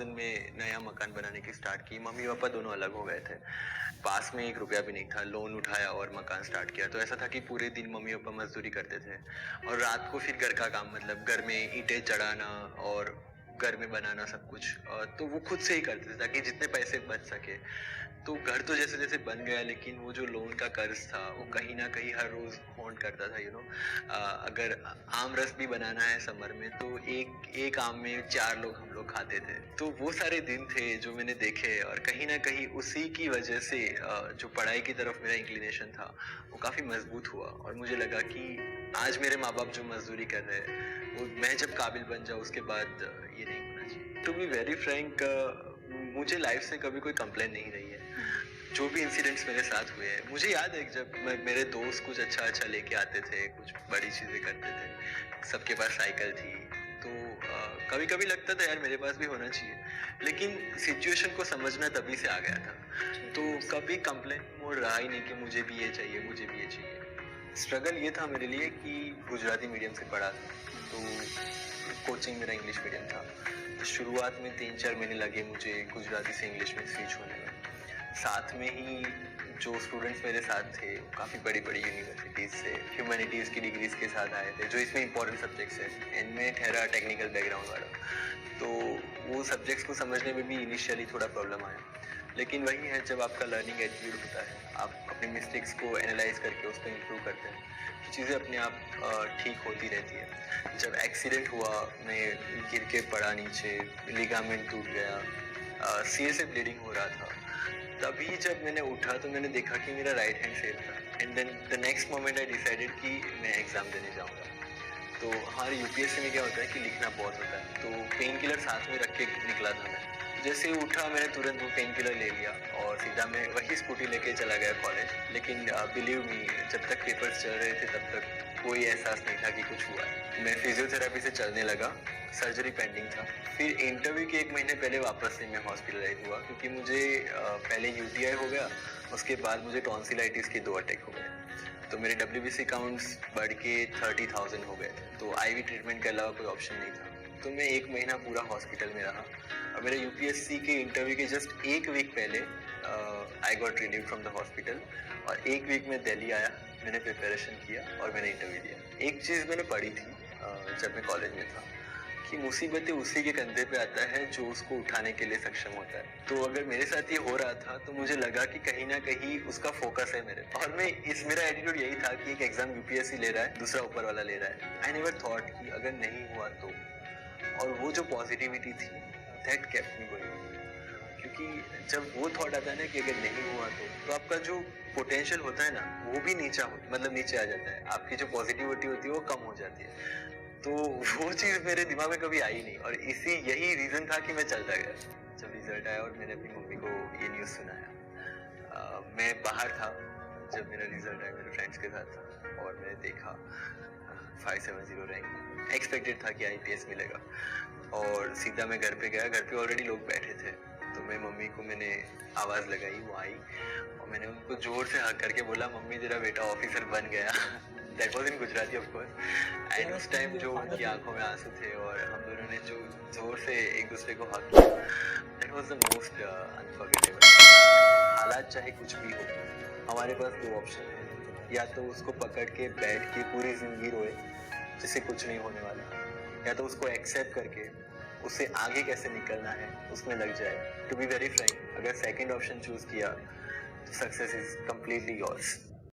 2000 में नया मकान बनाने की स्टार्ट की। मम्मी पापा दोनों अलग हो गए थे। पास में 1 रुपया भी नहीं था, लोन उठाया और मकान स्टार्ट किया। तो ऐसा था कि पूरे दिन मम्मी पापा मजदूरी करते थे और रात को फिर घर का काम, मतलब घर में ईंटें चढ़ाना और घर में बनाना सब कुछ, तो वो खुद से ही करते थे ताकि जितने पैसे बच सके। तो घर तो जैसे जैसे बन गया, लेकिन वो जो लोन का कर्ज था वो कहीं ना कहीं हर रोज हॉन्ट करता था, अगर आम रस भी बनाना है समर में तो एक एक आम में 4 लोग हम लोग खाते थे। तो वो सारे दिन थे जो मैंने देखे, और कहीं ना कहीं उसी की वजह से जो पढ़ाई की तरफ मेरा इंक्लिनेशन था वो काफी मजबूत हुआ, और मुझे लगा कि आज मेरे माँ बाप जो मजदूरी कर रहे हैं वो मैं जब काबिल बन जाऊँ उसके बाद ये नहीं होना चाहिए। टू बी वेरी फ्रैंक, मुझे लाइफ से कभी कोई कंप्लेन नहीं रही है। जो भी इंसिडेंट्स मेरे साथ हुए हैं, मुझे याद है कि जब मेरे दोस्त कुछ अच्छा अच्छा लेके आते थे, कुछ बड़ी चीजें करते थे, सबके पास साइकिल थी, तो कभी कभी लगता था यार मेरे पास भी होना चाहिए, लेकिन सिचुएशन को समझना तभी से आ गया था। तो कभी कंप्लेन मोड रहा ही नहीं कि मुझे भी ये चाहिए, मुझे भी ये चाहिए। स्ट्रगल ये था मेरे लिए कि गुजराती मीडियम से पढ़ा था, तो कोचिंग मेरा इंग्लिश मीडियम था। तो शुरुआत में 3-4 महीने लगे मुझे गुजराती से इंग्लिश में स्विच होने में। साथ में ही जो स्टूडेंट्स मेरे साथ थे काफ़ी बड़ी बड़ी यूनिवर्सिटीज़ से ह्यूमैनिटीज़ की डिग्रीज के साथ आए थे, जो इसमें इंपॉर्टेंट सब्जेक्ट्स हैं। इनमें ठहरा टेक्निकल बैकग्राउंड वाला, तो वो सब्जेक्ट्स को समझने में भी इनिशियली थोड़ा प्रॉब्लम आया। लेकिन वही है, जब आपका लर्निंग एटीट्यूड होता है, आप अपने मिस्टेक्स को एनालाइज करके उस पर इम्प्रूव करते हैं, तो चीज़ें अपने आप ठीक होती रहती है। जब एक्सीडेंट हुआ, मैं गिर के पड़ा नीचे, लिगामेंट टूट गया, सिर से ब्लीडिंग हो रहा था, तभी जब मैंने उठा तो मैंने देखा कि मेरा राइट हैंड सेफ था। And then the next moment I decided कि मैं एग्ज़ाम देने जाऊंगा। तो हमारे यूपीएससी में क्या होता है कि लिखना बहुत होता है, तो पेन किलर साथ में रख के निकला था मैं। जैसे ही उठा मैंने तुरंत वो पेन किलर ले लिया और सीधा मैं वही स्कूटी लेके चला गया कॉलेज। लेकिन बिलीव मी, जब तक पेपर्स चल रहे थे तब तक कोई एहसास नहीं था कि कुछ हुआ है। मैं फिजियोथेरेपी से चलने लगा, सर्जरी पेंडिंग था। फिर इंटरव्यू के 1 महीने पहले वापस से मैं हॉस्पिटलाइज हुआ, क्योंकि मुझे पहले यूटीआई हो गया, उसके बाद मुझे टॉन्सिलाइटिस के 2 अटैक हो गए। तो मेरे WBC काउंट्स बढ़ के 30,000 हो गए थे, तो आईवी ट्रीटमेंट के अलावा कोई ऑप्शन नहीं था। तो मैं 1 महीना पूरा हॉस्पिटल में रहा, और मेरे यूपीएससी के इंटरव्यू के जस्ट 1 वीक पहले I got relieve from the hospital, और 1 वीक में दिल्ली आया, मैंने प्रिपरेशन किया और मैंने इंटरव्यू दिया। एक चीज़ मैंने पढ़ी थी जब मैं कॉलेज में था, कि मुसीबतें उसी के कंधे पे आता है जो उसको उठाने के लिए सक्षम होता है। तो अगर मेरे साथ ये हो रहा था तो मुझे लगा कि कहीं ना कहीं उसका फोकस है मेरे, और मेरा एटीट्यूड यही था कि एक एग्जाम यूपीएससी ले रहा है, दूसरा ऊपर वाला ले रहा है। आई नेवर थॉट कि अगर नहीं हुआ तो, और वो जो पॉजिटिविटी थी दैट केप्ट मी गोइंग। क्योंकि जब वो थॉट आता है ना कि अगर नहीं हुआ तो आपका जो पोटेंशियल होता है ना वो भी नीचे आ जाता है, आपकी जो पॉजिटिविटी होती है वो कम हो जाती है। तो वो चीज़ मेरे दिमाग में कभी आई नहीं, और यही रीज़न था कि मैं चलता गया। जब रिजल्ट आया और मैंने अपनी मम्मी को ये न्यूज़ सुनाया, मैं बाहर था जब मेरा रिजल्ट आया, मेरे फ्रेंड्स के साथ था, और मैंने देखा 570 रैंक। एक्सपेक्टेड था कि आईपीएस मिलेगा, और सीधा मैं घर पे गया। घर पे ऑलरेडी लोग बैठे थे, तो मैं मम्मी को मैंने आवाज़ लगाई, वो आई, और मैंने उनको जोर से हक करके बोला, मम्मी तेरा बेटा ऑफिसर बन गया। That was in Gujarati of course. And उस टाइम जो उनकी आंखों में आंसू थे और हम दोनों ने जो जोर से एक दूसरे को हक किया, that was the most unforgettable. हालात चाहे कुछ भी हो, हमारे पास 2 ऑप्शन है, या तो उसको पकड़ के बैठ के पूरी जिंदगी रोए जिससे कुछ नहीं होने वाला, या तो उसको एक्सेप्ट करके उससे आगे कैसे निकलना है उसमें लग जाए। टू बी वेरी फ्रैंक, अगर सेकंड ऑप्शन चूज किया तो सक्सेस इज कंप्लीटली योर्स।